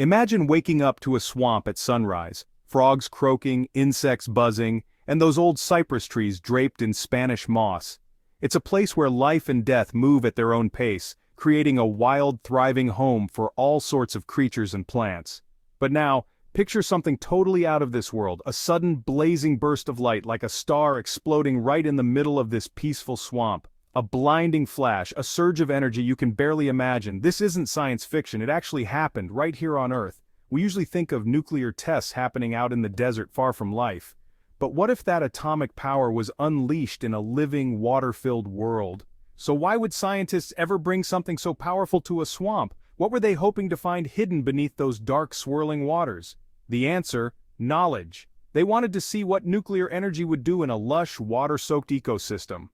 Imagine waking up to a swamp at sunrise, frogs croaking, insects buzzing, and those old cypress trees draped in Spanish moss. It's a place where life and death move at their own pace, creating a wild, thriving home for all sorts of creatures and plants. But now, picture something totally out of this world, a sudden blazing burst of light like a star exploding right in the middle of this peaceful swamp. A blinding flash, a surge of energy you can barely imagine. This isn't science fiction, it actually happened right here on Earth. We usually think of nuclear tests happening out in the desert far from life. But what if that atomic power was unleashed in a living, water-filled world? So why would scientists ever bring something so powerful to a swamp? What were they hoping to find hidden beneath those dark, swirling waters? The answer: knowledge. They wanted to see what nuclear energy would do in a lush, water-soaked ecosystem.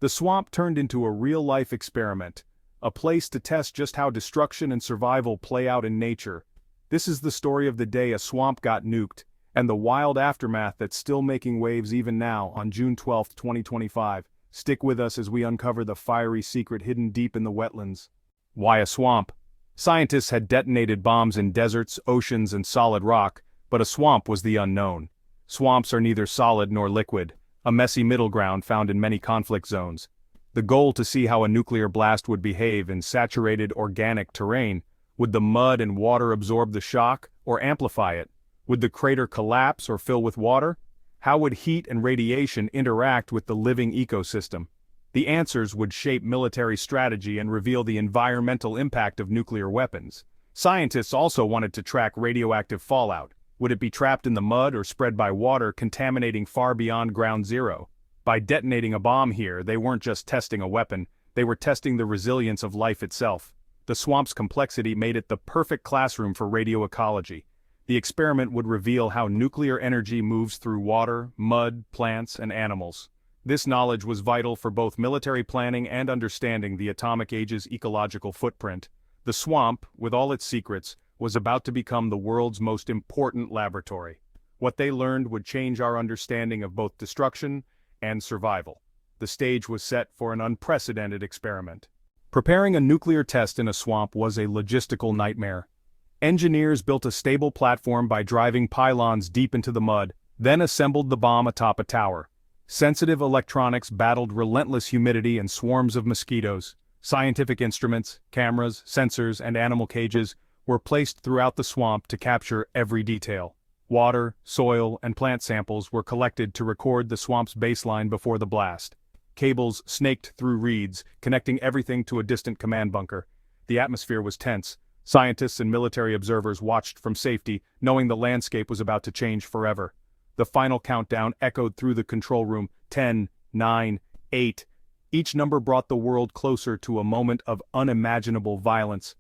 The swamp turned into a real-life experiment, a place to test just how destruction and survival play out in nature. This is the story of the day a swamp got nuked, and the wild aftermath that's still making waves even now on June 12, 2025. Stick with us as we uncover the fiery secret hidden deep in the wetlands. Why a swamp? Scientists had detonated bombs in deserts, oceans, and solid rock, but a swamp was the unknown. Swamps are neither solid nor liquid, a messy middle ground found in many conflict zones. The goal to see how a nuclear blast would behave in saturated organic terrain. Would the mud and water absorb the shock, or amplify it? Would the crater collapse or fill with water? How would heat and radiation interact with the living ecosystem? The answers would shape military strategy and reveal the environmental impact of nuclear weapons. Scientists also wanted to track radioactive fallout. Would it be trapped in the mud or spread by water, contaminating far beyond ground zero? By detonating a bomb here, they weren't just testing a weapon, they were testing the resilience of life itself. The swamp's complexity made it the perfect classroom for radioecology. The experiment would reveal how nuclear energy moves through water, mud, plants, and animals. This knowledge was vital for both military planning and understanding the atomic age's ecological footprint. The swamp, with all its secrets, was about to become the world's most important laboratory. What they learned would change our understanding of both destruction and survival. The stage was set for an unprecedented experiment. Preparing a nuclear test in a swamp was a logistical nightmare. Engineers built a stable platform by driving pylons deep into the mud, then assembled the bomb atop a tower. Sensitive electronics battled relentless humidity and swarms of mosquitoes. Scientific instruments, cameras, sensors, and animal cages were placed throughout the swamp to capture every detail. Water, soil, and plant samples were collected to record the swamp's baseline before the blast. Cables snaked through reeds, connecting everything to a distant command bunker. The atmosphere was tense. Scientists and military observers watched from safety, knowing the landscape was about to change forever. The final countdown echoed through the control room: 10, 9, 8. Each number brought the world closer to a moment of unimaginable violence.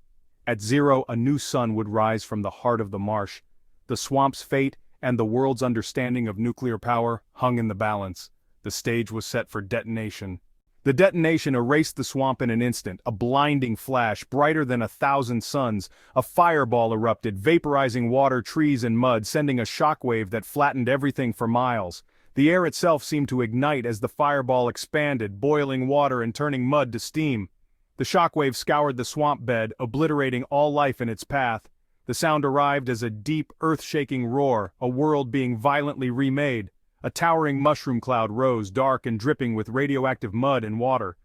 At 0, a new sun would rise from the heart of the marsh. The swamp's fate and the world's understanding of nuclear power hung in the balance. The stage was set for detonation. The detonation erased the swamp in an instant, a blinding flash, brighter than 1,000 suns. A fireball erupted, vaporizing water, trees, and mud, sending a shockwave that flattened everything for miles. The air itself seemed to ignite as the fireball expanded, boiling water and turning mud to steam. The shockwave scoured the swamp bed, obliterating all life in its path. The sound arrived as a deep, earth-shaking roar, a world being violently remade. A towering mushroom cloud rose, dark and dripping with radioactive mud and water.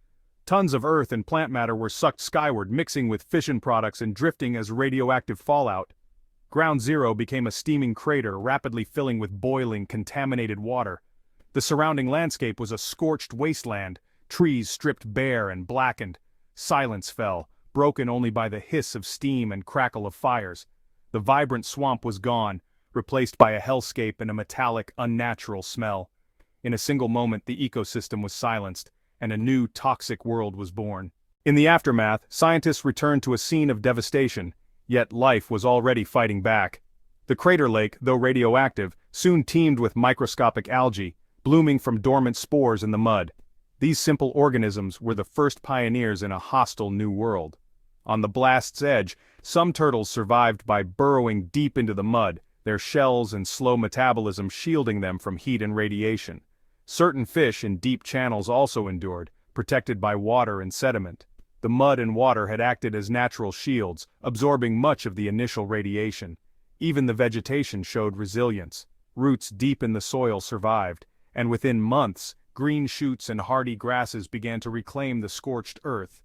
Tons of earth and plant matter were sucked skyward, mixing with fission products and drifting as radioactive fallout. Ground Zero became a steaming crater, rapidly filling with boiling, contaminated water. The surrounding landscape was a scorched wasteland, trees stripped bare and blackened. Silence fell, broken only by the hiss of steam and crackle of fires. The vibrant swamp was gone, replaced by a hellscape and a metallic, unnatural smell. In a single moment, the ecosystem was silenced, and a new, toxic world was born. In the aftermath, scientists returned to a scene of devastation, yet life was already fighting back. The crater lake, though radioactive, soon teemed with microscopic algae, blooming from dormant spores in the mud. These simple organisms were the first pioneers in a hostile new world. On the blast's edge, some turtles survived by burrowing deep into the mud, their shells and slow metabolism shielding them from heat and radiation. Certain fish in deep channels also endured, protected by water and sediment. The mud and water had acted as natural shields, absorbing much of the initial radiation. Even the vegetation showed resilience. Roots deep in the soil survived, and within months, green shoots and hardy grasses began to reclaim the scorched earth.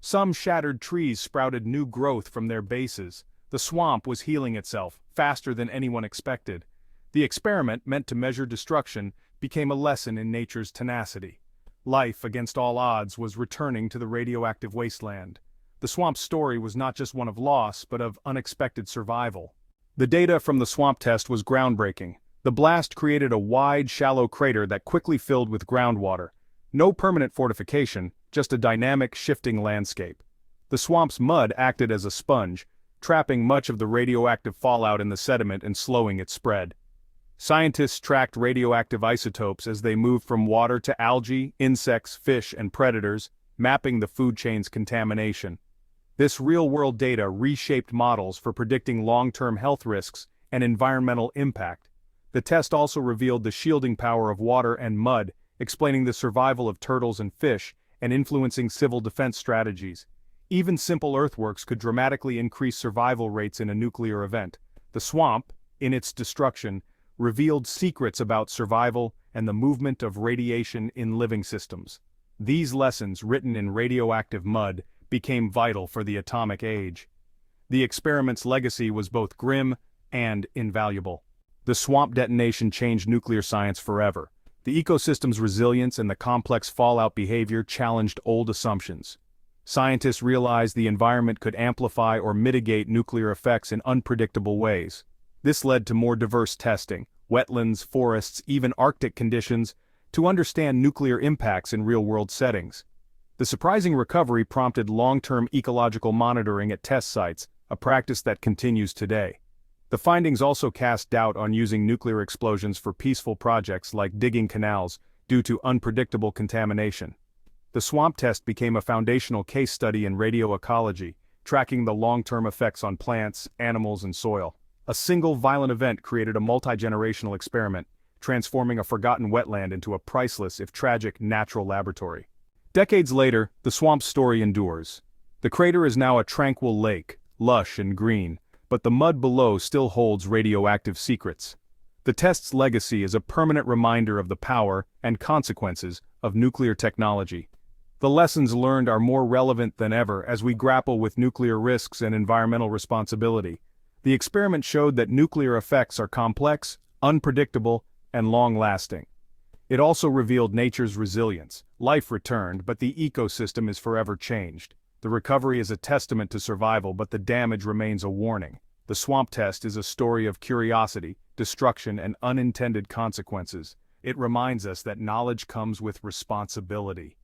Some shattered trees sprouted new growth from their bases. The swamp was healing itself, faster than anyone expected. The experiment, meant to measure destruction, became a lesson in nature's tenacity. Life, against all odds, was returning to the radioactive wasteland. The swamp's story was not just one of loss, but of unexpected survival. The data from the swamp test was groundbreaking. The blast created a wide, shallow crater that quickly filled with groundwater. No permanent fortification, just a dynamic, shifting landscape. The swamp's mud acted as a sponge, trapping much of the radioactive fallout in the sediment and slowing its spread. Scientists tracked radioactive isotopes as they moved from water to algae, insects, fish, and predators, mapping the food chain's contamination. This real-world data reshaped models for predicting long-term health risks and environmental impact. The test also revealed the shielding power of water and mud, explaining the survival of turtles and fish, and influencing civil defense strategies. Even simple earthworks could dramatically increase survival rates in a nuclear event. The swamp, in its destruction, revealed secrets about survival and the movement of radiation in living systems. These lessons, written in radioactive mud, became vital for the atomic age. The experiment's legacy was both grim and invaluable. The swamp detonation changed nuclear science forever. The ecosystem's resilience and the complex fallout behavior challenged old assumptions. Scientists realized the environment could amplify or mitigate nuclear effects in unpredictable ways. This led to more diverse testing, wetlands, forests, even Arctic conditions, to understand nuclear impacts in real-world settings. The surprising recovery prompted long-term ecological monitoring at test sites, a practice that continues today. The findings also cast doubt on using nuclear explosions for peaceful projects like digging canals, due to unpredictable contamination. The swamp test became a foundational case study in radioecology, tracking the long-term effects on plants, animals, and soil. A single violent event created a multi-generational experiment, transforming a forgotten wetland into a priceless, if tragic, natural laboratory. Decades later, the swamp's story endures. The crater is now a tranquil lake, lush and green, but the mud below still holds radioactive secrets. The test's legacy is a permanent reminder of the power and consequences of nuclear technology. The lessons learned are more relevant than ever as we grapple with nuclear risks and environmental responsibility. The experiment showed that nuclear effects are complex, unpredictable, and long-lasting. It also revealed nature's resilience. Life returned, but the ecosystem is forever changed. The recovery is a testament to survival, but the damage remains a warning. The swamp test is a story of curiosity, destruction, and unintended consequences. It reminds us that knowledge comes with responsibility,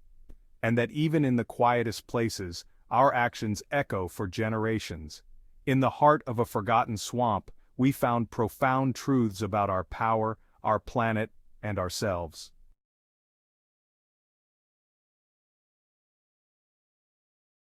and that even in the quietest places, our actions echo for generations. In the heart of a forgotten swamp, we found profound truths about our power, our planet, and ourselves.